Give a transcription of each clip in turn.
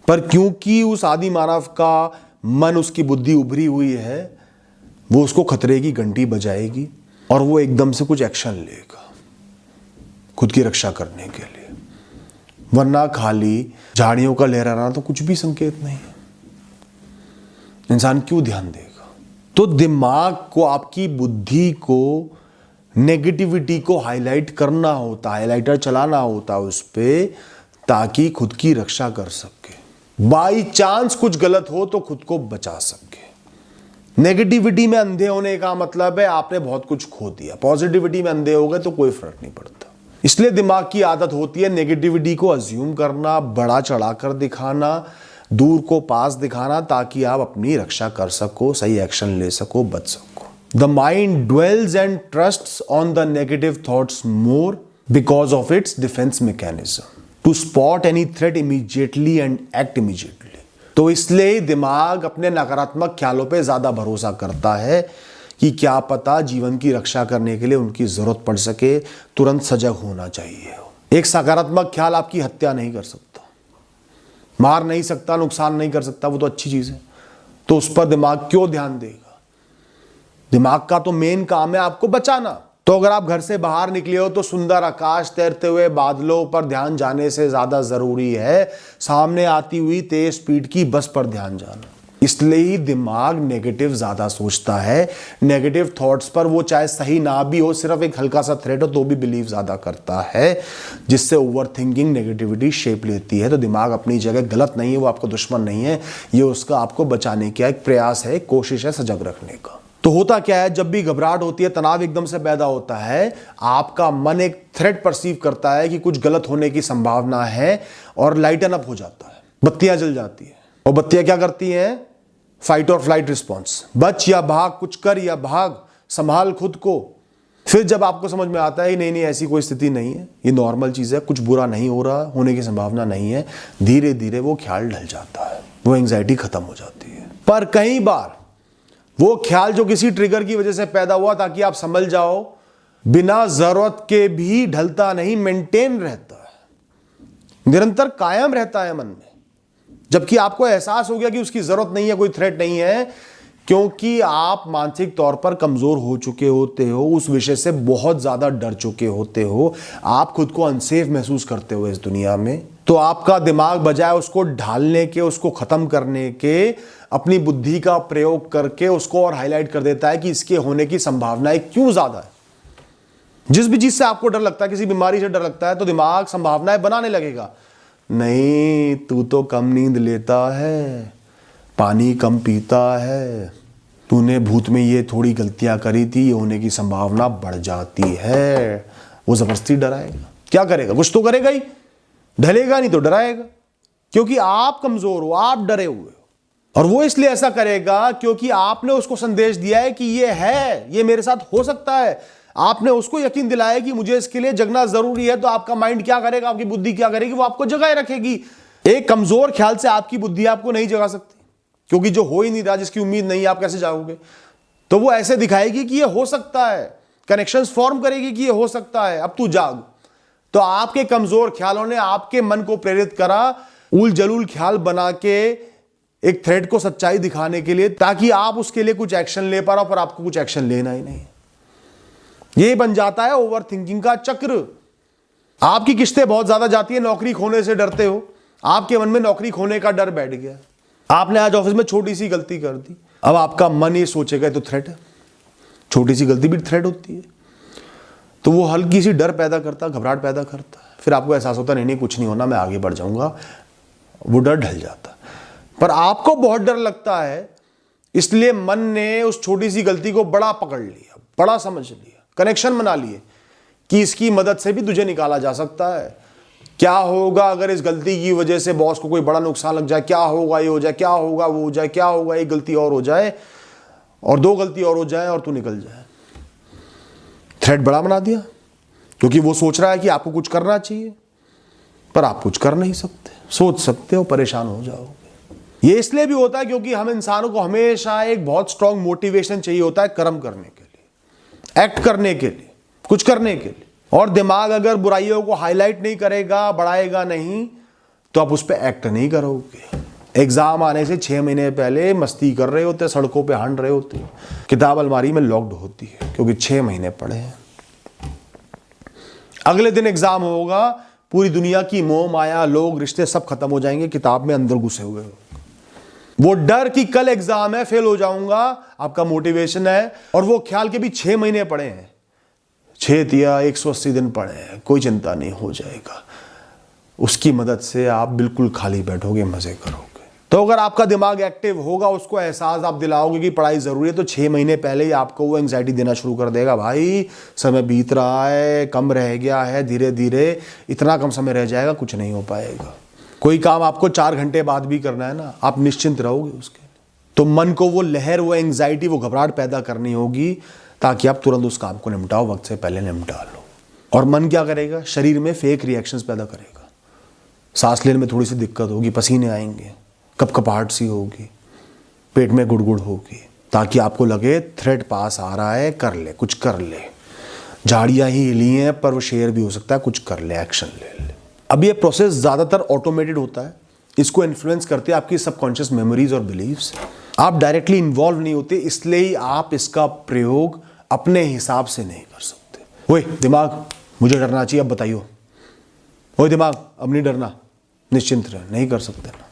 पर क्योंकि उस आदि मानव का मन, उसकी बुद्धि उभरी हुई है, वो उसको खतरे की घंटी बजाएगी और वो एकदम से कुछ एक्शन लेगा खुद की रक्षा करने के लिए। वरना खाली झाड़ियों का लहराना तो कुछ भी संकेत नहीं है। इंसान क्यों ध्यान देगा? तो दिमाग को, आपकी बुद्धि को नेगेटिविटी को हाईलाइट करना होता, हाईलाइटर चलाना होता उस पे, ताकि खुद की रक्षा कर सके। बाई चांस कुछ गलत हो तो खुद को बचा सके। नेगेटिविटी में अंधे होने का मतलब है आपने बहुत कुछ खो दिया। पॉजिटिविटी में अंधे हो गए तो कोई फर्क नहीं पड़ता। इसलिए दिमाग की आदत होती है नेगेटिविटी को अज्यूम करना, बड़ा चढ़ाकर दिखाना, दूर को पास दिखाना, ताकि आप अपनी रक्षा कर सको, सही एक्शन ले सको, बच सको। The mind dwells and trusts on the negative thoughts more because of its defense mechanism to spot any threat immediately and act immediately। तो इसलिए दिमाग अपने नकारात्मक ख्यालों पे ज्यादा भरोसा करता है कि क्या पता जीवन की रक्षा करने के लिए उनकी जरूरत पड़ सके, तुरंत सजग होना चाहिए। एक सकारात्मक ख्याल आपकी हत्या नहीं कर सकता, मार नहीं सकता, नुकसान नहीं कर सकता, वो तो अच्छी चीज है। तो उस पर दिमाग क्यों ध्यान देगा? दिमाग का तो मेन काम है आपको बचाना। तो अगर आप घर से बाहर निकले हो तो सुंदर आकाश, तैरते हुए बादलों पर ध्यान जाने से ज्यादा जरूरी है सामने आती हुई तेज स्पीड की बस पर ध्यान जाना। इसलिए ही दिमाग नेगेटिव ज्यादा सोचता है। नेगेटिव थॉट्स पर वो चाहे सही ना भी हो, सिर्फ एक हल्का सा थ्रेट हो तो भी बिलीव ज्यादा करता है, जिससे ओवर थिंकिंग, नेगेटिविटी शेप लेती है। तो दिमाग अपनी जगह गलत नहीं है, वो आपका दुश्मन नहीं है, ये उसका आपको बचाने का एक प्रयास है, कोशिश है सजग रखने का। तो होता क्या है, जब भी घबराहट होती है, तनाव एकदम से पैदा होता है, आपका मन एक थ्रेट परसीव करता है कि कुछ गलत होने की संभावना है और लाइटन अप हो जाता है, बत्तियां जल जाती है। और बत्तियां क्या करती हैं? फाइट और फ्लाइट रिस्पॉन्स, बच या भाग, कुछ कर या भाग, संभाल खुद को। फिर जब आपको समझ में आता है नहीं नहीं ऐसी कोई स्थिति नहीं है, ये नॉर्मल चीज है, कुछ बुरा नहीं हो रहा, होने की संभावना नहीं है, धीरे धीरे वो ख्याल ढल जाता है, वो एंग्जाइटी खत्म हो जाती है। पर कई बार वो ख्याल जो किसी ट्रिगर की वजह से पैदा हुआ ताकि आप संभल जाओ, बिना जरूरत के भी ढलता नहीं, मेंटेन रहता है, निरंतर कायम रहता है मन में। जबकि आपको एहसास हो गया कि उसकी जरूरत नहीं है, कोई थ्रेट नहीं है, क्योंकि आप मानसिक तौर पर कमजोर हो चुके होते हो, उस विषय से बहुत ज्यादा डर चुके होते हो, आप खुद को अनसेफ महसूस करते हो इस दुनिया में। तो आपका दिमाग बजाय उसको ढालने के, उसको खत्म करने के, अपनी बुद्धि का प्रयोग करके उसको और हाईलाइट कर देता है कि इसके होने की संभावनाएं क्यों ज्यादा है। जिस भी चीज से आपको डर लगता है, किसी बीमारी से डर लगता है, तो दिमाग संभावनाएं बनाने लगेगा। नहीं, तू तो कम नींद लेता है, पानी कम पीता है, तूने भूत में ये थोड़ी गलतियां करी थी, ये होने की संभावना बढ़ जाती है। वो जबरदस्ती डराएगा। क्या करेगा? कुछ तो करेगा ही, ढलेगा नहीं तो डराएगा, क्योंकि आप कमजोर हो, आप डरे हुए हो। और वो इसलिए ऐसा करेगा क्योंकि आपने उसको संदेश दिया है कि ये है, ये मेरे साथ हो सकता है। आपने उसको यकीन दिलाया कि मुझे इसके लिए जगना जरूरी है। तो आपका माइंड क्या करेगा, आपकी बुद्धि क्या करेगी? वो आपको जगाए रखेगी। एक कमजोर ख्याल से आपकी बुद्धि आपको नहीं जगा सकती, क्योंकि जो हो ही नहीं रहा, जिसकी उम्मीद नहीं है, आप कैसे जाओगे? तो वो ऐसे दिखाएगी कि ये हो सकता है, कनेक्शंस फॉर्म करेगी कि ये हो सकता है, अब तू जाग। तो आपके कमजोर ख्यालों ने आपके मन को प्रेरित करा उल जलूल ख्याल बना के एक थ्रेड को सच्चाई दिखाने के लिए, ताकि आप उसके लिए कुछ एक्शन ले पा रहे हो, पर आपको कुछ एक्शन लेना ही नहीं। ये बन जाता है ओवर थिंकिंग का चक्र। आपकी किस्तें बहुत ज्यादा जाती है, नौकरी खोने से डरते हो, आपके मन में नौकरी खोने का डर बैठ गया। आपने आज ऑफिस में छोटी सी गलती कर दी, अब आपका मन ये सोचेगा तो थ्रेट है, छोटी सी गलती भी थ्रेट होती है। तो वो हल्की सी डर पैदा करता, घबराहट पैदा करता है। फिर आपको एहसास होता नहीं नहीं कुछ नहीं होना, मैं आगे बढ़ जाऊंगा, वो डर ढल जाता। पर आपको बहुत डर लगता है, इसलिए मन ने उस छोटी सी गलती को बड़ा पकड़ लिया, बड़ा समझ लिया, कनेक्शन बना लिए कि इसकी मदद से भी तुझे निकाला जा सकता है। क्या होगा अगर इस गलती की वजह से बॉस को कोई बड़ा नुकसान लग जाए? क्या होगा, ये हो जाए, क्या होगा, वो हो जाए, क्या होगा, एक गलती और हो जाए और दो गलती और हो जाए और तू निकल जाए। थ्रेट बड़ा बना दिया, क्योंकि वो सोच रहा है कि आपको कुछ करना चाहिए, पर आप कुछ कर नहीं सकते। सोच सकते हो, परेशान हो जाओगे। ये इसलिए भी होता है क्योंकि हम इंसानों को हमेशा एक बहुत स्ट्रांग मोटिवेशन चाहिए होता है कर्म करने के लिए, एक्ट करने के लिए, कुछ करने के लिए। और दिमाग अगर बुराइयों को हाईलाइट नहीं करेगा, बढ़ाएगा नहीं, तो आप उस पर एक्ट नहीं करोगे। एग्जाम आने से 6 महीने पहले मस्ती कर रहे होते, सड़कों पे हांड रहे होते, किताब अलमारी में लॉक्ड होती है क्योंकि 6 महीने पढ़े हैं। अगले दिन एग्जाम होगा, पूरी दुनिया की मोह माया, लोग, रिश्ते सब खत्म हो जाएंगे, किताब में अंदर घुसे हुए। वो डर कि कल एग्जाम है, फेल हो जाऊंगा, आपका मोटिवेशन है, और वो ख्याल के भी 6 महीने पढ़े हैं, 6 या 180 दिन पढ़े हैं, कोई चिंता नहीं, हो जाएगा। उसकी मदद से आप बिल्कुल खाली बैठोगे, मजे करोगे। तो अगर आपका दिमाग एक्टिव होगा, उसको एहसास आप दिलाओगे कि पढ़ाई जरूरी है, तो 6 महीने पहले ही आपको वो एंग्जाइटी देना शुरू कर देगा, भाई समय बीत रहा है, कम रह गया है, धीरे धीरे इतना कम समय रह जाएगा, कुछ नहीं हो पाएगा। कोई काम आपको 4 घंटे बाद भी करना है ना, आप निश्चिंत रहोगे उसके लिए। तो मन को वो लहर, वो एंग्जाइटी, वो घबराहट पैदा करनी होगी ताकि आप तुरंत उस काम को निपटाओ, वक्त से पहले निपटा लो। और मन क्या करेगा? शरीर में फेक रिएक्शंस पैदा करेगा। सांस लेने में थोड़ी सी दिक्कत होगी, पसीने आएंगे, कपकपाहट सी होगी, पेट में गुड़गुड़ होगी, ताकि आपको लगे थ्रेट पास आ रहा है, कर ले, कुछ कर ले। झाड़ियां ही हिली हैं पर वो शेर भी हो सकता है, कुछ कर ले, एक्शन ले ले। अब ये प्रोसेस ज्यादातर ऑटोमेटेड होता है, इसको इन्फ्लुएंस करते हैं आपकी सबकॉन्शियस मेमोरीज और बिलीव्स। आप डायरेक्टली इन्वॉल्व नहीं होते, इसलिए ही आप इसका प्रयोग अपने हिसाब से नहीं कर सकते। ओए दिमाग, मुझे डरना चाहिए, अब बताइयो। ओए दिमाग, अब नहीं डरना, निश्चिंत रहे, नहीं कर सकते ना,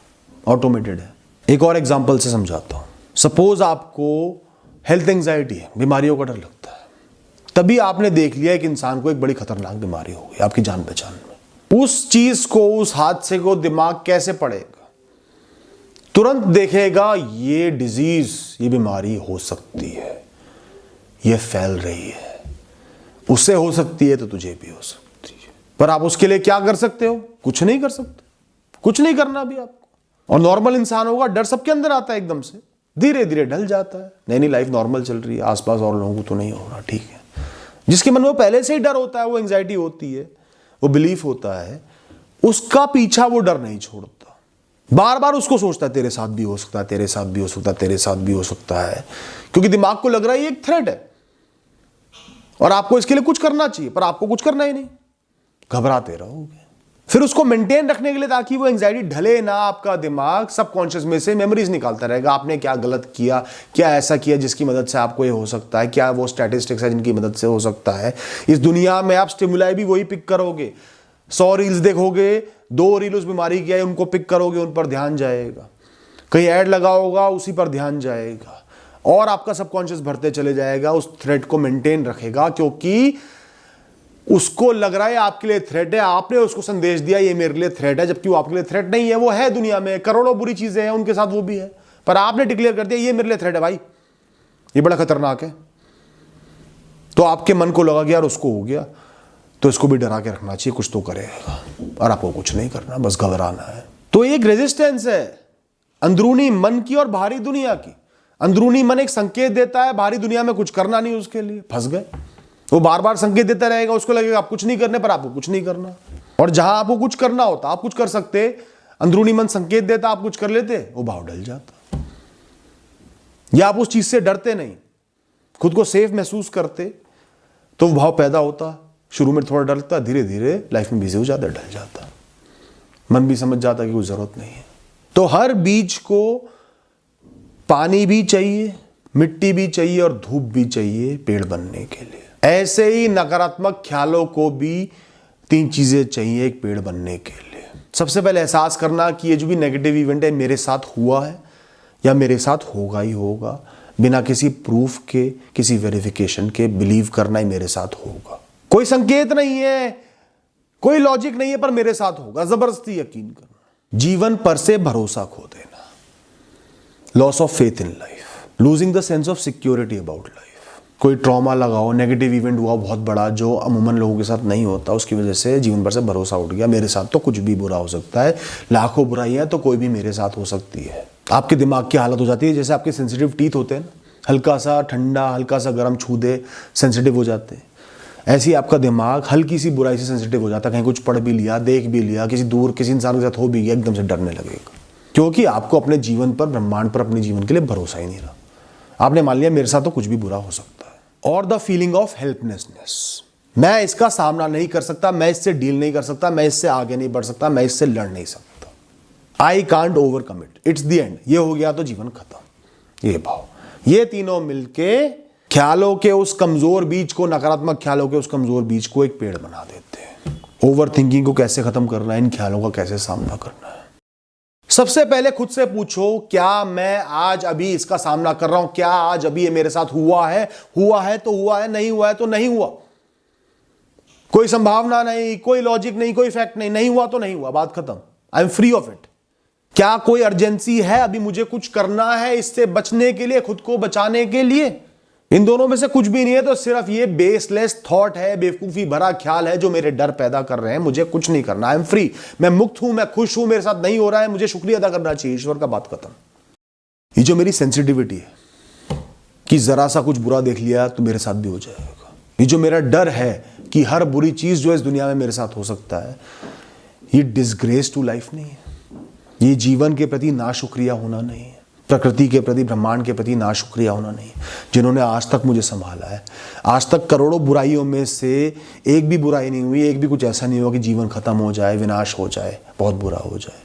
ऑटोमेटेड है। एक और एग्जांपल से समझाता हूं। सपोज आपको हेल्थ एंजाइटी है, बीमारियों का डर लगता है, तभी आपने देख लिया एक इंसान को एक बड़ी खतरनाक बीमारी हो गई आपकी जान पहचान में। उस चीज को, उस हादसे को दिमाग कैसे पढ़ेगा? तुरंत देखेगा ये डिजीज, ये बीमारी हो सकती है, ये फैल रही है, उससे हो सकती है तो तुझे भी हो सकती है। पर आप उसके लिए क्या कर सकते हो? कुछ नहीं कर सकते, कुछ नहीं करना भी आपको। और नॉर्मल इंसान होगा, डर सबके अंदर आता है एकदम से, धीरे धीरे ढल जाता है। नहीं नहीं, लाइफ नॉर्मल चल रही है, आसपास और लोगों को तो नहीं हो रहा, ठीक है। जिसके मन में पहले से ही डर होता है, वो एंजाइटी होती है, वो बिलीफ होता है, उसका पीछा वो डर नहीं छोड़ता, बार बार उसको सोचता है तेरे साथ भी हो सकता है, तेरे साथ भी हो सकता है, तेरे साथ भी हो सकता है, क्योंकि दिमाग को लग रहा है ये एक थ्रेट है और आपको इसके लिए कुछ करना चाहिए, पर आपको कुछ करना ही नहीं, घबराते रहोगे। फिर उसको मेंटेन रखने के लिए, ताकि वो एंजाइटी ढले ना, आपका दिमाग सबकॉन्शियस में से मेमोरीज निकालता रहेगा, आपने क्या गलत किया, क्या ऐसा किया जिसकी मदद से आपको ये हो सकता है, क्या वो स्टैटिस्टिक्स है जिनकी मदद से हो सकता है। इस दुनिया में आप स्टिमुलाई भी वही पिक करोगे, 100 रील्स देखोगे, 2 रील उस बीमारी की है, उनको पिक करोगे, उन पर ध्यान जाएगा, कहीं ऐड लगा होगा उसी पर ध्यान जाएगा, और आपका सबकॉन्शियस भरते चले जाएगा, उस थ्रेट को मेंटेन रखेगा, क्योंकि उसको लग रहा है आपके लिए थ्रेट है, आपने उसको संदेश दिया ये मेरे लिए थ्रेट है, जबकि वो आपके लिए थ्रेट नहीं है। वो है दुनिया में करोड़ों बुरी चीजें हैं, उनके साथ वो भी है, पर आपने डिक्लेयर कर दिया ये मेरे लिए थ्रेट है, भाई ये बड़ा खतरनाक है। तो आपके मन को लगा कि यार उसको हो गया तो इसको भी डरा के रखना चाहिए, कुछ तो करेगा, और आपको कुछ नहीं करना, बस घबराना है। तो एक रेजिस्टेंस है अंदरूनी मन की और बाहरी दुनिया की। अंदरूनी मन एक संकेत देता है, बाहरी दुनिया में कुछ करना नहीं, उसके लिए फंस गए। वो बार बार संकेत देता रहेगा, उसको लगेगा आप कुछ नहीं करने, पर आपको कुछ नहीं करना। और जहां आपको कुछ करना होता आप कुछ कर सकते, अंदरूनी मन संकेत देता, आप कुछ कर लेते, वो भाव डल जाता। या आप उस चीज से डरते नहीं, खुद को सेफ महसूस करते, तो वो भाव पैदा होता। शुरू में थोड़ा डरता, धीरे धीरे लाइफ में बिजी हो जाता, ढल जाता, मन भी समझ जाता कि कोई जरूरत नहीं है। तो हर बीज को पानी भी चाहिए, मिट्टी भी चाहिए और धूप भी चाहिए पेड़ बनने के लिए। ऐसे ही नकारात्मक ख्यालों को भी 3 चीजें चाहिए एक पेड़ बनने के लिए। सबसे पहले एहसास करना कि ये जो भी नेगेटिव इवेंट है मेरे साथ हुआ है या मेरे साथ होगा ही होगा, बिना किसी प्रूफ के, किसी वेरिफिकेशन के बिलीव करना ही मेरे साथ होगा। कोई संकेत नहीं है, कोई लॉजिक नहीं है, पर मेरे साथ होगा, जबरदस्ती यकीन करना। जीवन पर से भरोसा खो देना, loss of faith in life, losing the sense of security about life. कोई ट्रॉमा लगाओ, नेगेटिव इवेंट हुआ बहुत बड़ा जो अमूमन लोगों के साथ नहीं होता, उसकी वजह से जीवन पर से भरोसा उठ गया, मेरे साथ तो कुछ भी बुरा हो सकता है, लाखों बुराइयां तो कोई भी मेरे साथ हो सकती है। आपके दिमाग की हालत हो जाती है जैसे आपके सेंसिटिव टीथ होते हैं ना, हल्का सा ठंडा, हल्का सा गर्म छू दे सेंसिटिव हो जाते हैं। ऐसे ही आपका दिमाग हल्की सी बुराई से सेंसिटिव हो जाता है, कहीं कुछ पढ़ भी लिया, देख भी लिया, किसी दूर किसी इंसान के साथ हो भी गया, एकदम से डरने लगेगा, क्योंकि आपको अपने जीवन पर, ब्रह्मांड पर, अपने जीवन के लिए भरोसा ही नहीं रहा। आपने मान लिया मेरे साथ तो कुछ भी बुरा हो सकता है। और द फीलिंग ऑफ हेल्पलेसनेस, मैं इसका सामना नहीं कर सकता, मैं इससे डील नहीं कर सकता, मैं इससे आगे नहीं बढ़ सकता, मैं इससे लड़ नहीं सकता। I can't overcome it, it's the end, ये हो गया तो जीवन खत्म। ये भाव, ये तीनों मिलके ख्यालों के उस कमजोर बीज को, नकारात्मक ख्यालों के उस कमजोर बीज को एक पेड़ बना देते हैं। ओवर थिंकिंग को कैसे खत्म करना है, इन ख्यालों का कैसे सामना करना है। सबसे पहले खुद से पूछो, क्या मैं आज अभी इसका सामना कर रहा हूं? क्या आज अभी ये मेरे साथ हुआ है? हुआ है तो हुआ है, नहीं हुआ है तो नहीं हुआ। कोई संभावना नहीं, कोई लॉजिक नहीं, कोई फैक्ट नहीं, नहीं हुआ तो नहीं हुआ, बात खत्म। I am free of it. क्या कोई अर्जेंसी है अभी मुझे कुछ करना है इससे बचने के लिए, खुद को बचाने के लिए? इन दोनों में से कुछ भी नहीं है, तो सिर्फ ये बेसलेस थॉट है, बेवकूफी भरा ख्याल है जो मेरे डर पैदा कर रहे हैं। मुझे कुछ नहीं करना, आई एम फ्री, मैं मुक्त हूं, मैं खुश हूं, मेरे साथ नहीं हो रहा है, मुझे शुक्रिया अदा करना चाहिए ईश्वर का, बात खत्म। ये जो मेरी सेंसिटिविटी है कि जरा सा कुछ बुरा देख लिया तो मेरे साथ भी हो जाएगा, ये जो मेरा डर है कि हर बुरी चीज जो इस दुनिया में मेरे साथ हो सकता है, ये डिसग्रेस टू लाइफ नहीं है, ये जीवन के प्रति नाशुक्रिया होना नहीं है, प्रकृति के प्रति, ब्रह्मांड के प्रति नाशुक्रिया होना नहीं है। जिन्होंने आज तक मुझे संभाला है, आज तक करोड़ों बुराइयों में से एक भी बुराई नहीं हुई, एक भी कुछ ऐसा नहीं हुआ कि जीवन खत्म हो जाए, विनाश हो जाए, बहुत बुरा हो जाए।